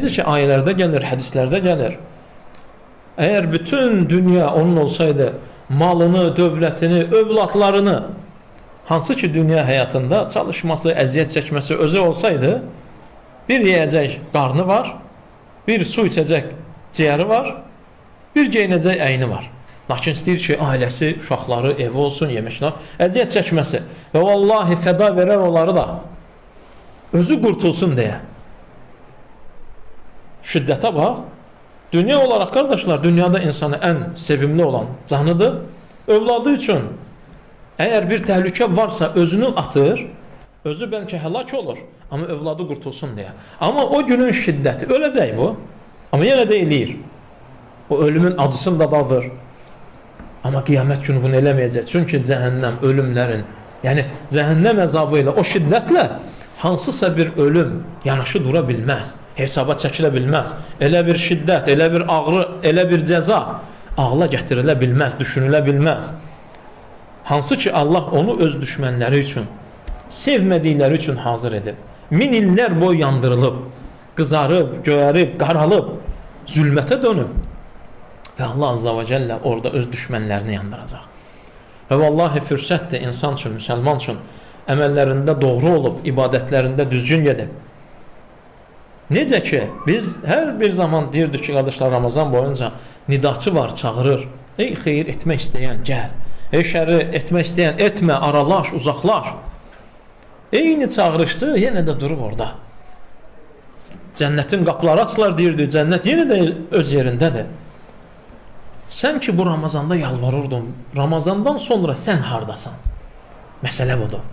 Necə ki ayələrdə gəlir, hədislərdə gəlir. Əgər bütün dünya onun olsaydı, malını, dövlətini, övladlarını, hansı ki dünya həyatında çalışması, əziyyət çəkməsi özü olsaydı, bir yeyəcək qarnı var, bir su içəcək ciyəri var, bir geyinəcək əyni var. Lakin istəyir ki, ailəsi, uşaqları, evi olsun, yemişlər, əziyyət çəkməsi və vallahi fəda verər onları da özü qurtulsun deyə. Şiddətə bax. Dünya olaraq, qardaşlar, dünyada insana ən sevimli olan canıdır. Övladı üçün əgər bir təhlükə varsa özünü atır, özü bəlkə həlak olur, amma övladı qurtulsun deyə. Amma o günün şiddəti, öləcək bu, amma yenə də eləyir. O ölümün acısını da dadır. Amma qiyamət günü bunu eləməyəcək. Çünki cəhənnəm, ölümlərin, yəni cəhənnəm əzabı ilə, o şiddətlə hansısa bir ölüm yanaşı dura bilməz, hesaba çəkilə bilməz. Elə bir şiddət, elə bir ağrı, elə bir cəza ağla gətirilə bilməz, düşünülə bilməz. Hansı ki Allah onu öz düşmənləri üçün, sevmədikləri üçün hazır edib. 1000 illər boy yandırılıb, qızarıb, göyərib, qaralıb, zülmətə dönüb. Və Allah Azza və Cəllə orada öz düşmənlərini yandıracaq. Və vallahi fürsətdir insan üçün, müsəlman üçün, əməllərində doğru olub, ibadətlərində düzgün gedib. Necə ki, biz hər bir zaman deyirdik ki, qardaşlar, Ramazan boyunca nidaçı var, çağırır. Ey xeyir etmək istəyən, gəl. Ey şəri etmək istəyən, etmə, aralaş, uzaqlaş. Eyni çağırışdı, yenə də durub orada. Cənnətin qapıları açılar deyirdi, cənnət yenə də öz yerindədir. Sən ki bu Ramazanda yalvarırdın, Ramazandan sonra sən hardasan? Məsələ budur.